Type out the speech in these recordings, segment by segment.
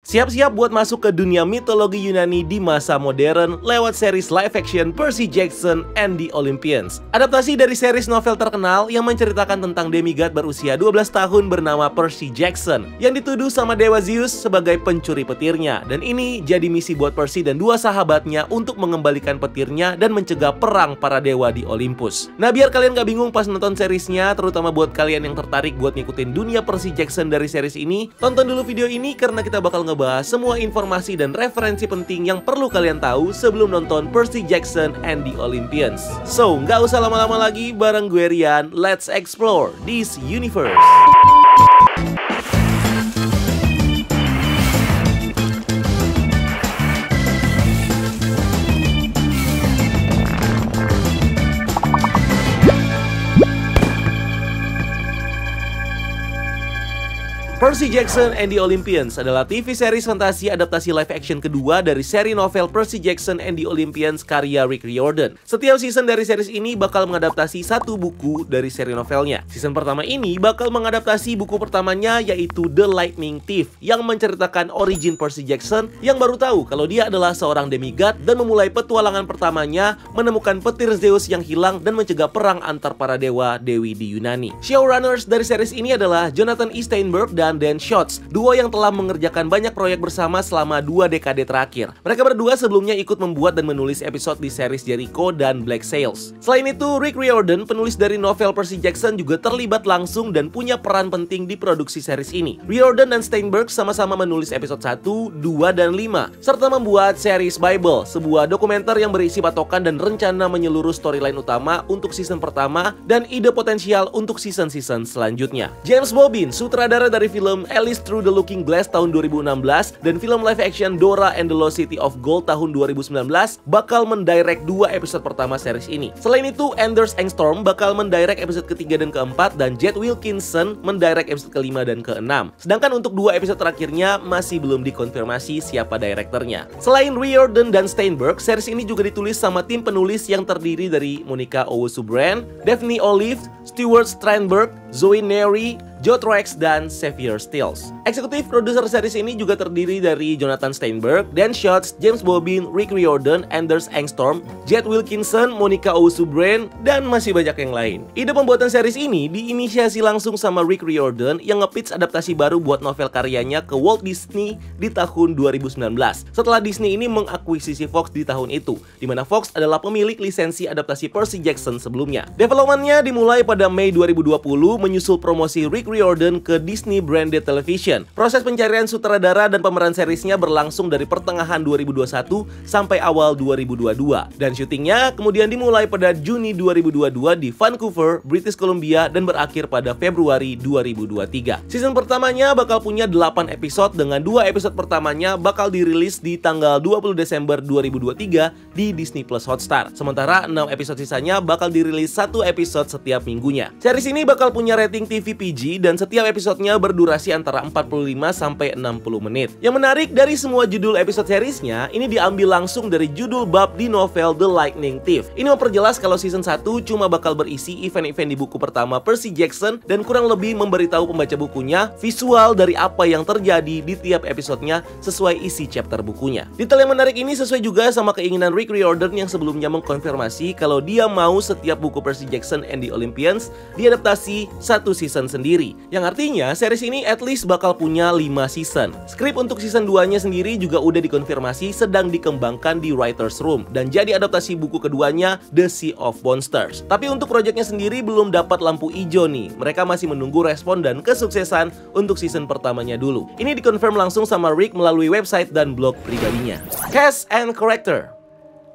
Siap-siap buat masuk ke dunia mitologi Yunani di masa modern lewat series live action Percy Jackson and the Olympians. Adaptasi dari series novel terkenal yang menceritakan tentang demigod berusia 12 tahun bernama Percy Jackson yang dituduh sama dewa Zeus sebagai pencuri petirnya. Dan ini jadi misi buat Percy dan dua sahabatnya untuk mengembalikan petirnya dan mencegah perang para dewa di Olympus. Nah, biar kalian gak bingung pas nonton seriesnya, terutama buat kalian yang tertarik buat ngikutin dunia Percy Jackson dari series ini, tonton dulu video ini karena kita bakal bahas semua informasi dan referensi penting yang perlu kalian tahu sebelum nonton Percy Jackson and the Olympians. So, nggak usah lama-lama lagi, bareng gue Rian, let's explore this universe. Percy Jackson and the Olympians adalah TV series fantasi adaptasi live action kedua dari seri novel Percy Jackson and the Olympians karya Rick Riordan. Setiap season dari series ini bakal mengadaptasi satu buku dari seri novelnya. Season pertama ini bakal mengadaptasi buku pertamanya yaitu The Lightning Thief yang menceritakan origin Percy Jackson yang baru tahu kalau dia adalah seorang demigod dan memulai petualangan pertamanya menemukan petir Zeus yang hilang dan mencegah perang antar para dewa-dewi di Yunani. Showrunners dari series ini adalah Jonathan E. Steinberg dan Dan Schultz, duo yang telah mengerjakan banyak proyek bersama selama 2 dekade terakhir. Mereka berdua sebelumnya ikut membuat dan menulis episode di series Jericho dan Black Sails. Selain itu, Rick Riordan, penulis dari novel Percy Jackson, juga terlibat langsung dan punya peran penting di produksi series ini. Riordan dan Steinberg sama-sama menulis episode 1, 2, dan 5, serta membuat series Bible, sebuah dokumenter yang berisi patokan dan rencana menyeluruh storyline utama untuk season pertama dan ide potensial untuk season-season selanjutnya. James Bobin, sutradara dari film Alice Through the Looking Glass tahun 2016 dan film live action Dora and the Lost City of Gold tahun 2019 bakal mendirect 2 episode pertama series ini. Selain itu, Anders Engstrom bakal mendirect episode ketiga dan keempat dan Jed Wilkinson mendirect episode kelima dan keenam. Sedangkan untuk 2 episode terakhirnya masih belum dikonfirmasi siapa direkturnya. Selain Riordan dan Steinberg, series ini juga ditulis sama tim penulis yang terdiri dari Monica Owusu-Brand, Daphne Olive, Stuart Strandberg, Zoe Neary, Joe Truex, dan Xavier Stills. Eksekutif produser series ini juga terdiri dari Jonathan Steinberg, Dan Schultz, James Bobin, Rick Riordan, Anders Engstrom, Jed Wilkinson, Monica Owusu-Brand, dan masih banyak yang lain. Ide pembuatan series ini diinisiasi langsung sama Rick Riordan yang nge-pitch adaptasi baru buat novel karyanya ke Walt Disney di tahun 2019. Setelah Disney ini mengakuisisi Fox di tahun itu, di mana Fox adalah pemilik lisensi adaptasi Percy Jackson sebelumnya. Developmentnya dimulai pada Mei 2020 menyusul promosi Rick Riordan ke Disney Branded Television. Proses pencarian sutradara dan pemeran seriesnya berlangsung dari pertengahan 2021 sampai awal 2022. Dan syutingnya kemudian dimulai pada Juni 2022 di Vancouver, British Columbia dan berakhir pada Februari 2023. Season pertamanya bakal punya 8 episode dengan 2 episode pertamanya bakal dirilis di tanggal 20 Desember 2023 di Disney Plus Hotstar. Sementara 6 episode sisanya bakal dirilis 1 episode setiap minggunya. Series ini bakal punya rating TV PG dan setiap episodenya berdurasi antara 45 sampai 60 menit. Yang menarik dari semua judul episode seriesnya, ini diambil langsung dari judul bab di novel The Lightning Thief. Ini memperjelas kalau season 1 cuma bakal berisi event-event di buku pertama Percy Jackson dan kurang lebih memberitahu pembaca bukunya visual dari apa yang terjadi di tiap episodenya sesuai isi chapter bukunya. Detail yang menarik ini sesuai juga sama keinginan Rick Riordan yang sebelumnya mengkonfirmasi kalau dia mau setiap buku Percy Jackson and the Olympians diadaptasi 1 season sendiri. Yang artinya series ini at least bakal punya 5 season. Skrip untuk season 2-nya sendiri juga udah dikonfirmasi sedang dikembangkan di writer's room dan jadi adaptasi buku keduanya The Sea of Monsters. Tapi untuk proyeknya sendiri belum dapat lampu hijau nih. Mereka masih menunggu respon dan kesuksesan untuk season pertamanya dulu. Ini dikonfirm langsung sama Rick melalui website dan blog pribadinya. Cast and Character.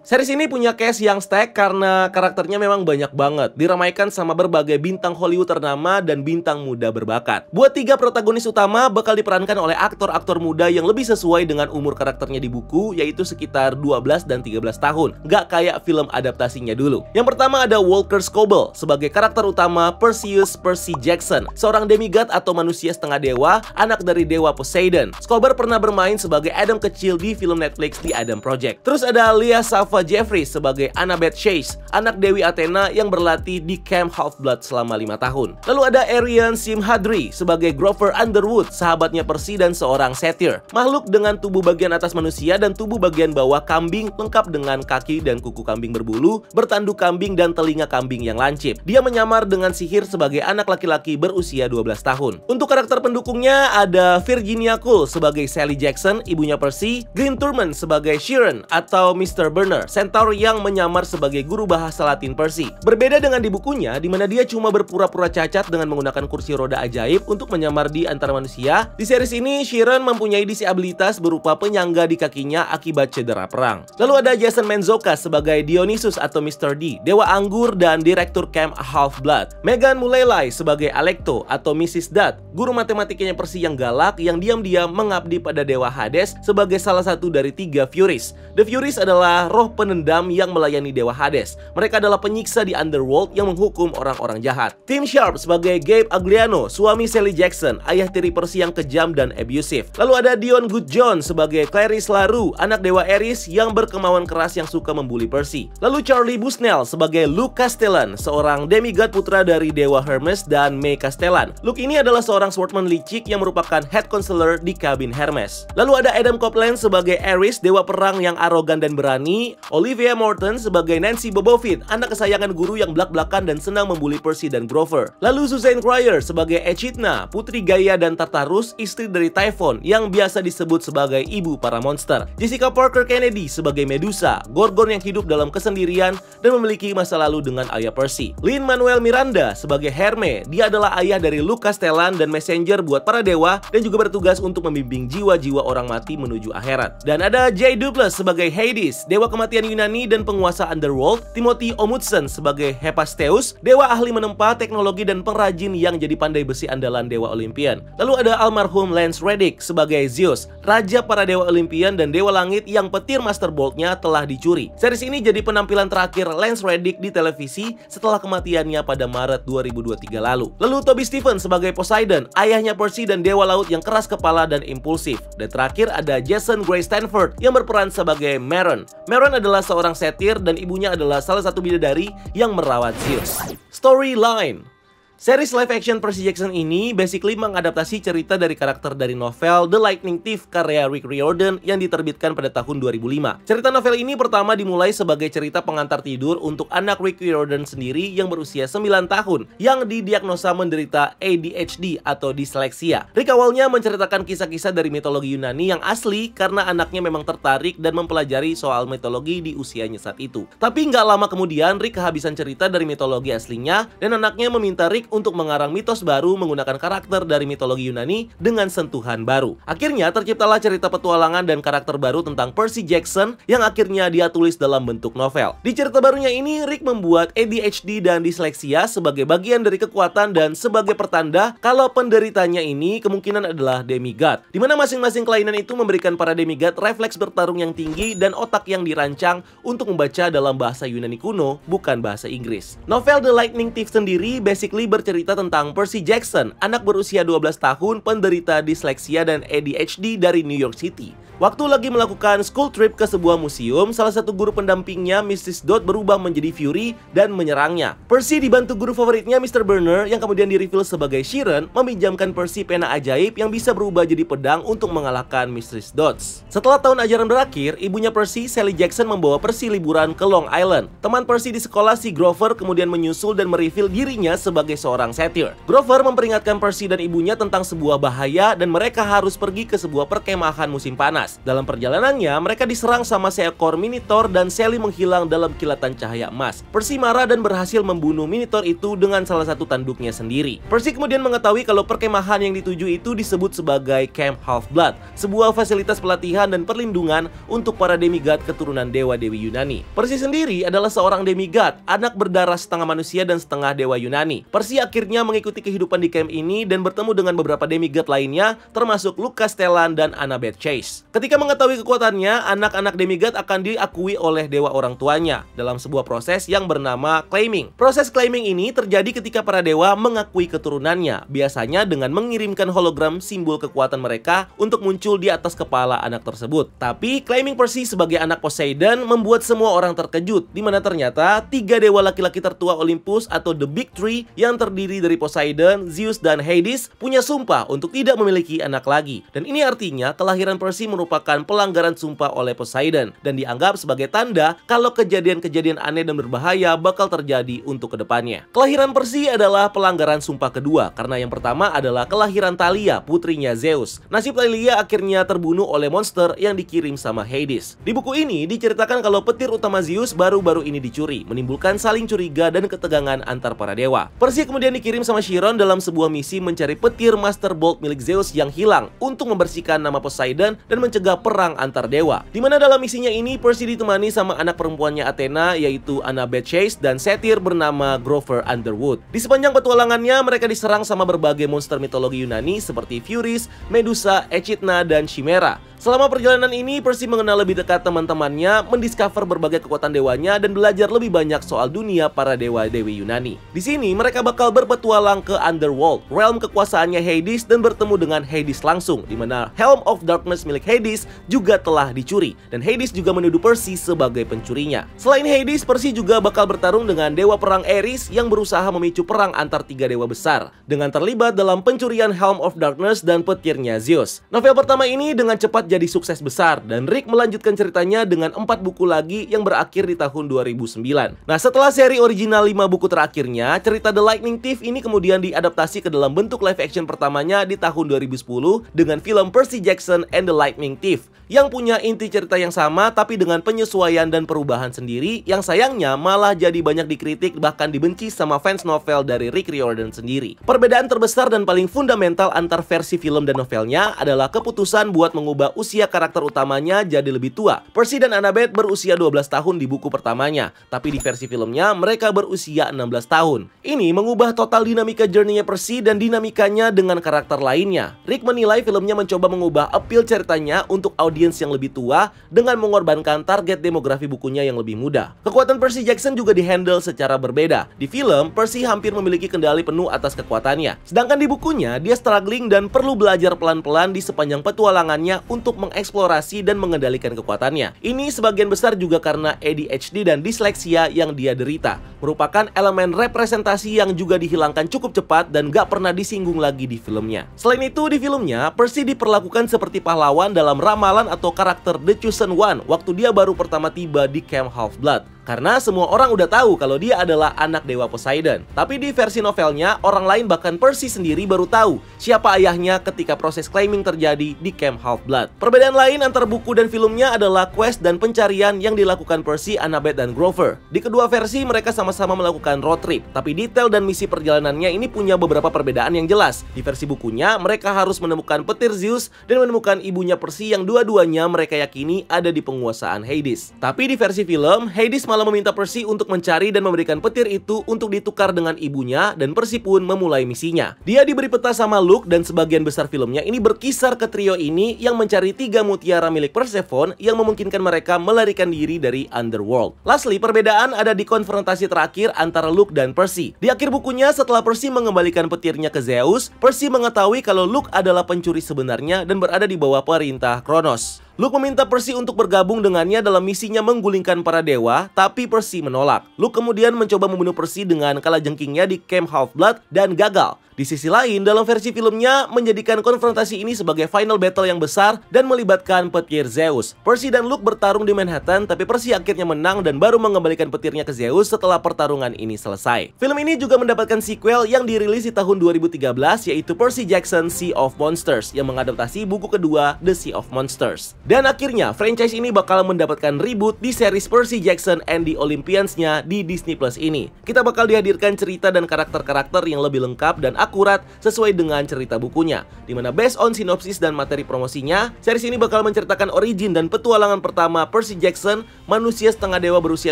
Series ini punya cast yang stack karena karakternya memang banyak banget. Diramaikan sama berbagai bintang Hollywood ternama dan bintang muda berbakat. Buat 3 protagonis utama bakal diperankan oleh aktor-aktor muda yang lebih sesuai dengan umur karakternya di buku, yaitu sekitar 12 dan 13 tahun. Gak kayak film adaptasinya dulu. Yang pertama ada Walker Scobell sebagai karakter utama Perseus Percy Jackson, seorang demigod atau manusia setengah dewa, anak dari dewa Poseidon. Scobell pernah bermain sebagai Adam kecil di film Netflix The Adam Project. Terus ada Leah Safo Ava Jeffries sebagai Annabeth Chase, anak Dewi Athena yang berlatih di Camp Half-Blood selama 5 tahun. Lalu ada Arian Simhadri sebagai Grover Underwood, sahabatnya Percy dan seorang satyr, makhluk dengan tubuh bagian atas manusia dan tubuh bagian bawah kambing, lengkap dengan kaki dan kuku kambing berbulu, bertanduk kambing dan telinga kambing yang lancip. Dia menyamar dengan sihir sebagai anak laki-laki berusia 12 tahun. Untuk karakter pendukungnya ada Virginia Cole sebagai Sally Jackson, ibunya Percy, Green Turman sebagai Chiron atau Mr. Burner, centaur yang menyamar sebagai guru bahasa Latin Percy. Berbeda dengan di bukunya, di mana dia cuma berpura-pura cacat dengan menggunakan kursi roda ajaib untuk menyamar di antara manusia. Di series ini, Chiron mempunyai disabilitas berupa penyangga di kakinya akibat cedera perang. Lalu ada Jason Menzoka sebagai Dionysus atau Mr. D, dewa anggur dan direktur Camp Half-Blood. Megan Mullally sebagai Alecto atau Mrs. Dud, guru matematikanya Percy yang galak yang diam-diam mengabdi pada dewa Hades sebagai salah satu dari 3 Furies. The Furies adalah roh penendam yang melayani dewa Hades. Mereka adalah penyiksa di Underworld yang menghukum orang-orang jahat. Tim Sharp sebagai Gabe Agliano, suami Sally Jackson, ayah tiri Percy yang kejam dan abusive. Lalu ada Dion Goodjohn sebagai Clarice LaRue, anak dewa Eris yang berkemauan keras yang suka membuli Percy. Lalu Charlie Busnell sebagai Luke Castellan, seorang demigod putra dari dewa Hermes dan May Castellan. Luke ini adalah seorang swordsman licik yang merupakan head counselor di kabin Hermes. Lalu ada Adam Copeland sebagai Ares, dewa perang yang arogan dan berani. Olivia Morton sebagai Nancy Bobovit, anak kesayangan guru yang blak-blakan dan senang membuli Percy dan Grover. Lalu Suzanne Cryer sebagai Echidna, putri Gaia dan Tartarus, istri dari Typhon yang biasa disebut sebagai ibu para monster. Jessica Parker Kennedy sebagai Medusa, gorgon yang hidup dalam kesendirian dan memiliki masa lalu dengan ayah Percy. Lin-Manuel Miranda sebagai Herme, dia adalah ayah dari Luke Castellan dan messenger buat para dewa dan juga bertugas untuk membimbing jiwa-jiwa orang mati menuju akhirat. Dan ada Jay Douglas sebagai Hades, dewa kematian Yunani dan penguasa Underworld. Timothy Omutson sebagai Hephaestus, dewa ahli menempa teknologi dan pengrajin yang jadi pandai besi andalan dewa Olympian. Lalu ada almarhum Lance Reddick sebagai Zeus, raja para dewa Olympian dan dewa langit yang petir Master Bolt-nya telah dicuri. Series ini jadi penampilan terakhir Lance Reddick di televisi setelah kematiannya pada Maret 2023 lalu. Lalu Toby Stephens sebagai Poseidon, ayahnya Percy dan dewa laut yang keras kepala dan impulsif. Dan terakhir ada Jason Gray Stanford yang berperan sebagai Meron. Meron adalah seorang satyr dan ibunya adalah salah satu bidadari yang merawat Zeus. Storyline. Series live action Percy Jackson ini basically mengadaptasi cerita dari karakter dari novel The Lightning Thief karya Rick Riordan yang diterbitkan pada tahun 2005. Cerita novel ini pertama dimulai sebagai cerita pengantar tidur untuk anak Rick Riordan sendiri yang berusia 9 tahun yang didiagnosa menderita ADHD atau disleksia. Rick awalnya menceritakan kisah-kisah dari mitologi Yunani yang asli karena anaknya memang tertarik dan mempelajari soal mitologi di usianya saat itu. Tapi nggak lama kemudian Rick kehabisan cerita dari mitologi aslinya dan anaknya meminta Rick untuk mengarang mitos baru menggunakan karakter dari mitologi Yunani dengan sentuhan baru. Akhirnya terciptalah cerita petualangan dan karakter baru tentang Percy Jackson yang akhirnya dia tulis dalam bentuk novel. Di cerita barunya ini, Rick membuat ADHD dan disleksia sebagai bagian dari kekuatan dan sebagai pertanda kalau penderitanya ini kemungkinan adalah demigod, di mana masing-masing kelainan itu memberikan para demigod refleks bertarung yang tinggi dan otak yang dirancang untuk membaca dalam bahasa Yunani kuno, bukan bahasa Inggris. Novel The Lightning Thief sendiri basically bercerita tentang Percy Jackson, anak berusia 12 tahun penderita disleksia dan ADHD dari New York City. Waktu lagi melakukan school trip ke sebuah museum, salah satu guru pendampingnya, Mrs. Dodd, berubah menjadi Fury dan menyerangnya. Percy dibantu guru favoritnya, Mr. Burner, yang kemudian di-reveal sebagai Chiron, meminjamkan Percy pena ajaib yang bisa berubah jadi pedang untuk mengalahkan Mrs. Dodd. Setelah tahun ajaran berakhir, ibunya Percy, Sally Jackson, membawa Percy liburan ke Long Island. Teman Percy di sekolah, si Grover, kemudian menyusul dan mereveal dirinya sebagai seorang satyr. Grover memperingatkan Percy dan ibunya tentang sebuah bahaya dan mereka harus pergi ke sebuah perkemahan musim panas. Dalam perjalanannya, mereka diserang sama seekor Minotaur dan Sally menghilang dalam kilatan cahaya emas. Percy marah dan berhasil membunuh Minotaur itu dengan salah satu tanduknya sendiri. Percy kemudian mengetahui kalau perkemahan yang dituju itu disebut sebagai Camp Half-Blood, sebuah fasilitas pelatihan dan perlindungan untuk para demigod keturunan dewa-dewi Yunani. Percy sendiri adalah seorang demigod, anak berdarah setengah manusia dan setengah dewa Yunani. Percy Percy akhirnya mengikuti kehidupan di camp ini dan bertemu dengan beberapa demigod lainnya, termasuk Luke Castellan dan Annabeth Chase. Ketika mengetahui kekuatannya, anak-anak demigod akan diakui oleh dewa orang tuanya dalam sebuah proses yang bernama claiming. Proses claiming ini terjadi ketika para dewa mengakui keturunannya, biasanya dengan mengirimkan hologram simbol kekuatan mereka untuk muncul di atas kepala anak tersebut. Tapi claiming Percy sebagai anak Poseidon membuat semua orang terkejut, di mana ternyata 3 dewa laki-laki tertua Olympus atau The Big Three yang terdiri dari Poseidon, Zeus, dan Hades punya sumpah untuk tidak memiliki anak lagi. Dan ini artinya kelahiran Percy merupakan pelanggaran sumpah oleh Poseidon dan dianggap sebagai tanda kalau kejadian-kejadian aneh dan berbahaya bakal terjadi untuk kedepannya. Kelahiran Percy adalah pelanggaran sumpah kedua karena yang pertama adalah kelahiran Thalia, putrinya Zeus. Nasib Thalia akhirnya terbunuh oleh monster yang dikirim sama Hades. Di buku ini diceritakan kalau petir utama Zeus baru-baru ini dicuri, menimbulkan saling curiga dan ketegangan antar para dewa. Percy kemudian dikirim sama Chiron dalam sebuah misi mencari petir Master Bolt milik Zeus yang hilang untuk membersihkan nama Poseidon dan mencegah perang antar dewa. Di mana dalam misinya ini Percy ditemani sama anak perempuannya Athena yaitu Annabeth Chase dan satyr bernama Grover Underwood. Di sepanjang petualangannya mereka diserang sama berbagai monster mitologi Yunani seperti Furies, Medusa, Echidna, dan Chimera. Selama perjalanan ini, Percy mengenal lebih dekat teman-temannya, mendiscover berbagai kekuatan dewanya, dan belajar lebih banyak soal dunia para dewa-dewi Yunani. Di sini, mereka bakal berpetualang ke Underworld, realm kekuasaannya Hades, dan bertemu dengan Hades langsung, di mana Helm of Darkness milik Hades juga telah dicuri, dan Hades juga menuduh Percy sebagai pencurinya. Selain Hades, Percy juga bakal bertarung dengan dewa perang Ares yang berusaha memicu perang antar 3 dewa besar, dengan terlibat dalam pencurian Helm of Darkness dan petirnya Zeus. Novel pertama ini dengan cepat jadi sukses besar dan Rick melanjutkan ceritanya dengan 4 buku lagi yang berakhir di tahun 2009. Nah, setelah seri original 5 buku terakhirnya, cerita The Lightning Thief ini kemudian diadaptasi ke dalam bentuk live action pertamanya di tahun 2010 dengan film Percy Jackson and the Lightning Thief yang punya inti cerita yang sama tapi dengan penyesuaian dan perubahan sendiri yang sayangnya malah jadi banyak dikritik bahkan dibenci sama fans novel dari Rick Riordan sendiri. Perbedaan terbesar dan paling fundamental antar versi film dan novelnya adalah keputusan buat mengubah usia karakter utamanya jadi lebih tua. Percy dan Annabeth berusia 12 tahun di buku pertamanya, tapi di versi filmnya mereka berusia 16 tahun. Ini mengubah total dinamika journey-nya Percy dan dinamikanya dengan karakter lainnya. Rick menilai filmnya mencoba mengubah appeal ceritanya untuk audiens yang lebih tua dengan mengorbankan target demografi bukunya yang lebih muda. Kekuatan Percy Jackson juga dihandle secara berbeda. Di film, Percy hampir memiliki kendali penuh atas kekuatannya. Sedangkan di bukunya, dia struggling dan perlu belajar pelan-pelan di sepanjang petualangannya untuk mengeksplorasi dan mengendalikan kekuatannya. Ini sebagian besar juga karena ADHD dan disleksia yang dia derita. Merupakan elemen representasi yang juga dihilangkan cukup cepat dan gak pernah disinggung lagi di filmnya. Selain itu, di filmnya, Percy diperlakukan seperti pahlawan dalam ramalan atau karakter The Chosen One waktu dia baru pertama tiba di Camp Half-Blood. Karena semua orang udah tahu kalau dia adalah anak dewa Poseidon. Tapi di versi novelnya, orang lain bahkan Percy sendiri baru tahu siapa ayahnya ketika proses claiming terjadi di Camp Half-Blood. Perbedaan lain antara buku dan filmnya adalah quest dan pencarian yang dilakukan Percy, Annabeth, dan Grover. Di kedua versi mereka sama-sama melakukan road trip, tapi detail dan misi perjalanannya ini punya beberapa perbedaan yang jelas. Di versi bukunya, mereka harus menemukan petir Zeus dan menemukan ibunya Percy yang dua-duanya mereka yakini ada di penguasaan Hades. Tapi di versi film, Hades malah meminta Percy untuk mencari dan memberikan petir itu untuk ditukar dengan ibunya dan Percy pun memulai misinya. Dia diberi peta sama Luke dan sebagian besar filmnya ini berkisar ke trio ini yang mencari 3 mutiara milik Persephone yang memungkinkan mereka melarikan diri dari Underworld. Lastly, perbedaan ada di konfrontasi terakhir antara Luke dan Percy. Di akhir bukunya, setelah Percy mengembalikan petirnya ke Zeus, Percy mengetahui kalau Luke adalah pencuri sebenarnya dan berada di bawah perintah Kronos. Luke meminta Percy untuk bergabung dengannya dalam misinya menggulingkan para dewa, tapi Percy menolak. Luke kemudian mencoba membunuh Percy dengan kalajengkingnya di Camp Half-Blood dan gagal. Di sisi lain, dalam versi filmnya menjadikan konfrontasi ini sebagai final battle yang besar dan melibatkan petir Zeus. Percy dan Luke bertarung di Manhattan, tapi Percy akhirnya menang dan baru mengembalikan petirnya ke Zeus setelah pertarungan ini selesai. Film ini juga mendapatkan sequel yang dirilis di tahun 2013, yaitu Percy Jackson Sea of Monsters, yang mengadaptasi buku kedua The Sea of Monsters. Dan akhirnya, franchise ini bakal mendapatkan reboot di series Percy Jackson and the Olympians-nya di Disney Plus ini. Kita bakal dihadirkan cerita dan karakter-karakter yang lebih lengkap dan akurat sesuai dengan cerita bukunya. Dimana based on sinopsis dan materi promosinya, series ini bakal menceritakan origin dan petualangan pertama Percy Jackson, manusia setengah dewa berusia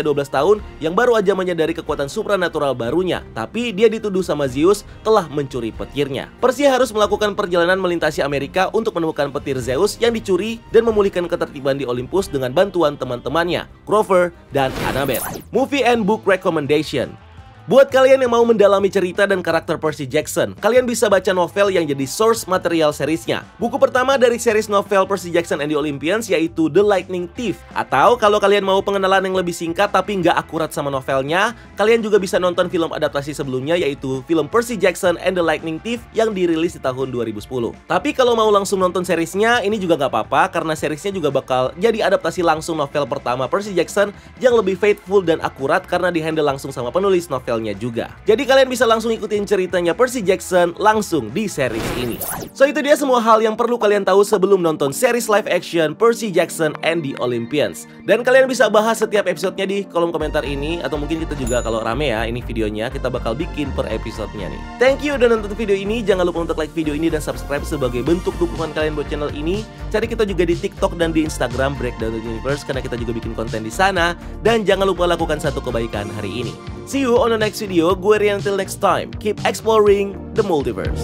12 tahun yang baru aja menyadari kekuatan supranatural barunya. Tapi dia dituduh sama Zeus telah mencuri petirnya. Percy harus melakukan perjalanan melintasi Amerika untuk menemukan petir Zeus yang dicuri dan memulihkan ketertiban di Olympus dengan bantuan teman-temannya, Grover dan Annabeth. Movie and book recommendation. Buat kalian yang mau mendalami cerita dan karakter Percy Jackson, kalian bisa baca novel yang jadi source material seriesnya. Buku pertama dari series novel Percy Jackson and the Olympians yaitu The Lightning Thief. Atau kalau kalian mau pengenalan yang lebih singkat tapi nggak akurat sama novelnya, kalian juga bisa nonton film adaptasi sebelumnya yaitu film Percy Jackson and the Lightning Thief yang dirilis di tahun 2010. Tapi kalau mau langsung nonton seriesnya, ini juga nggak apa-apa karena seriesnya juga bakal jadi adaptasi langsung novel pertama Percy Jackson yang lebih faithful dan akurat karena dihandle langsung sama penulis novel juga. Jadi kalian bisa langsung ikutin ceritanya Percy Jackson langsung di series ini. So itu dia semua hal yang perlu kalian tahu sebelum nonton series live action Percy Jackson and the Olympians. Dan kalian bisa bahas setiap episodenya di kolom komentar ini, atau mungkin kita juga kalau rame ya ini videonya kita bakal bikin per episodenya nih. Thank you udah nonton video ini. Jangan lupa untuk like video ini dan subscribe sebagai bentuk dukungan kalian buat channel ini. Cari kita juga di TikTok dan di Instagram Breakdown the Universe karena kita juga bikin konten di sana. Dan jangan lupa lakukan satu kebaikan hari ini. See you on the next video. Gue Rian, until next time. Keep exploring the multiverse.